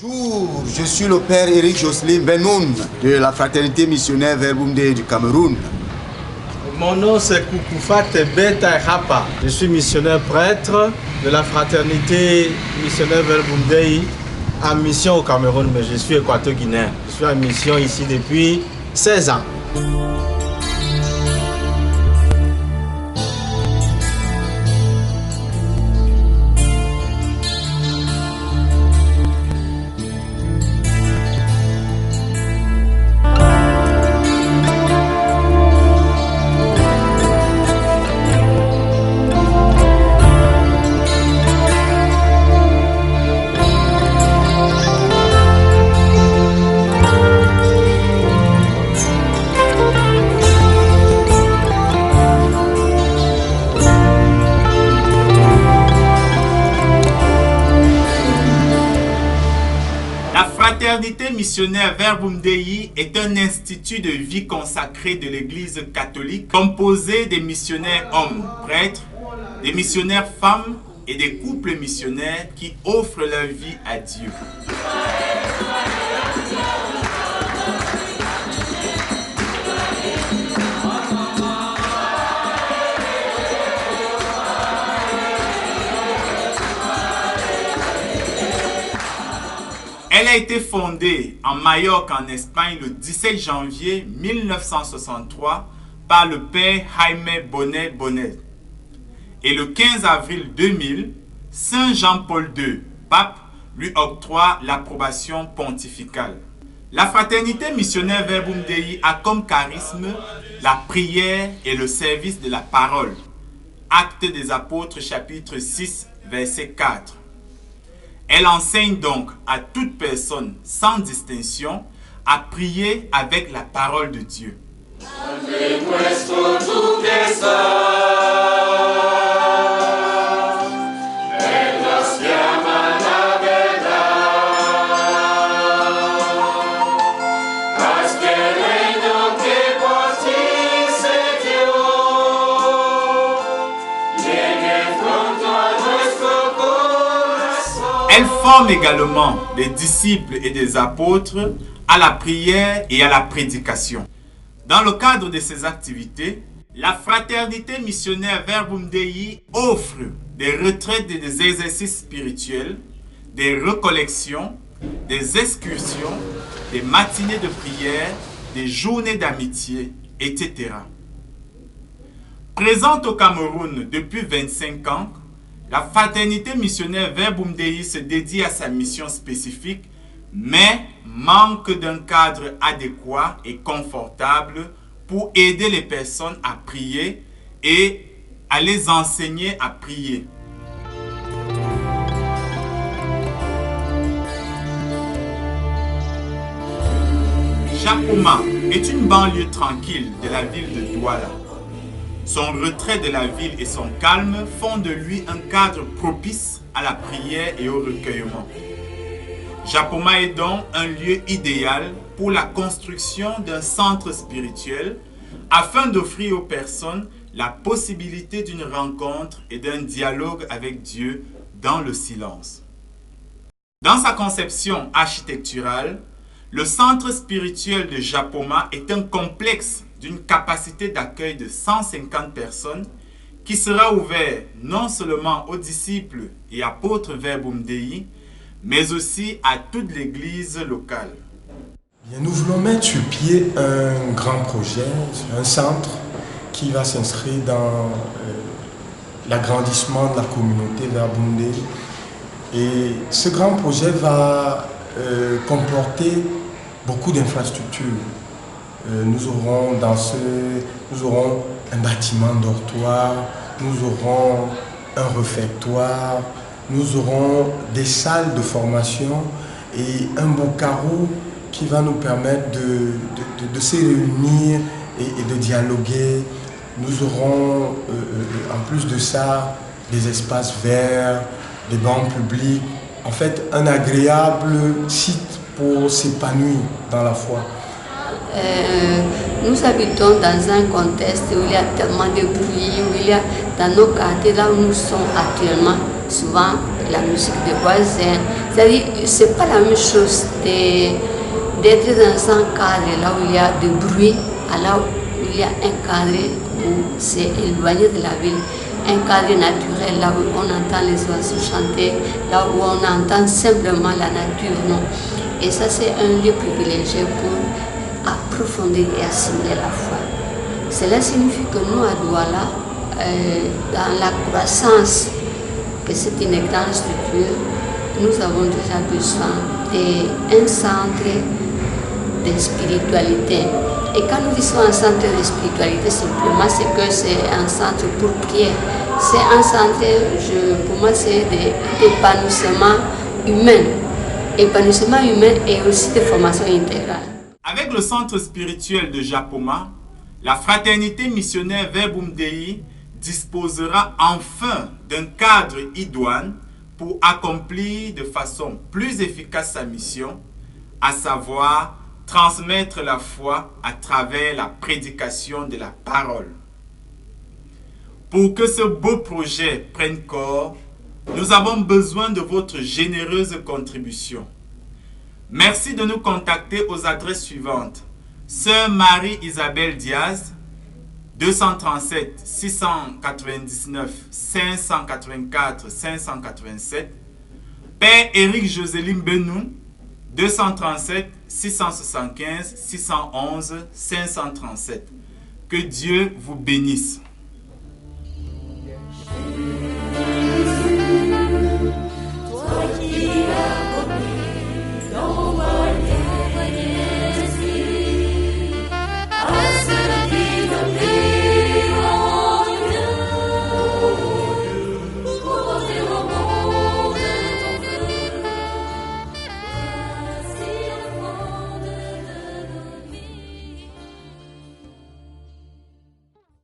Bonjour, je suis le père Éric Jocelyne Benoun de la fraternité missionnaire Verbum Dei du Cameroun. Mon nom c'est Koukoufat Beta Rapa. Je suis missionnaire prêtre de la fraternité missionnaire Verbum Dei en mission au Cameroun, mais je suis équato-guinéen. Je suis en mission ici depuis 16 ans. La fraternité missionnaire Verbum Dei est un institut de vie consacré de l'Église catholique composé des missionnaires hommes, prêtres, des missionnaires femmes et des couples missionnaires qui offrent leur vie à Dieu. Elle a été fondée en Majorque en Espagne le 17 janvier 1963 par le père Jaime Bonet Bonet. Et le 15 avril 2000, Saint Jean-Paul II, pape, lui octroie l'approbation pontificale. La fraternité missionnaire Verbum Dei a comme charisme la prière et le service de la parole. Actes des Apôtres chapitre 6 verset 4. Elle enseigne donc à toute personne, sans distinction, à prier avec la parole de Dieu. Elle forme également des disciples et des apôtres à la prière et à la prédication. Dans le cadre de ces activités, la fraternité missionnaire Verbum Dei offre des retraites et des exercices spirituels, des recollections, des excursions, des matinées de prière, des journées d'amitié, etc. Présente au Cameroun depuis 25 ans, la fraternité missionnaire Verbum Dei se dédie à sa mission spécifique, mais manque d'un cadre adéquat et confortable pour aider les personnes à prier et à les enseigner à prier. Japoma est une banlieue tranquille de la ville de Douala. Son retrait de la ville et son calme font de lui un cadre propice à la prière et au recueillement. Japoma est donc un lieu idéal pour la construction d'un centre spirituel afin d'offrir aux personnes la possibilité d'une rencontre et d'un dialogue avec Dieu dans le silence. Dans sa conception architecturale, le centre spirituel de Japoma est un complexe d'une capacité d'accueil de 150 personnes qui sera ouvert non seulement aux disciples et apôtres Verbum Dei, mais aussi à toute l'église locale. Bien, nous voulons mettre sur pied un grand projet, un centre qui va s'inscrire dans l'agrandissement de la communauté Verbum Dei. Et ce grand projet va comporter beaucoup d'infrastructures. Nous aurons un bâtiment dortoir, nous aurons un réfectoire, nous aurons des salles de formation et un beau carreau qui va nous permettre de se réunir et de dialoguer. Nous aurons en plus de ça des espaces verts, des bancs publics, en fait un agréable site pour s'épanouir dans la foi. Nous habitons dans un contexte où il y a tellement de bruit, où il y a dans nos quartiers, là où nous sommes actuellement, souvent la musique des voisins. C'est-à-dire, c'est pas la même chose d'être dans un cadre là où il y a du bruit, à là où il y a un cadre où c'est éloigné de la ville, un cadre naturel là où on entend les oiseaux chanter, là où on entend simplement la nature, non. Et ça, c'est un lieu privilégié pour approfondir et assimiler la foi. Cela signifie que nous, à Douala, dans la croissance, que c'est une grande structure, nous avons déjà besoin d'un centre de spiritualité. Et quand nous disons un centre de spiritualité, simplement, c'est que c'est un centre pour prier. C'est un centre, pour moi, c'est d'épanouissement humain. Épanouissement humain et aussi de formation intégrale. Avec le centre spirituel de Japoma, la fraternité missionnaire Verbum Dei disposera enfin d'un cadre idoine pour accomplir de façon plus efficace sa mission, à savoir transmettre la foi à travers la prédication de la parole. Pour que ce beau projet prenne corps, nous avons besoin de votre généreuse contribution. Merci de nous contacter aux adresses suivantes. Sœur Marie-Isabelle Diaz, 237 699 584 587. Père Éric Joseline Benoun, 237 675 611 537. Que Dieu vous bénisse.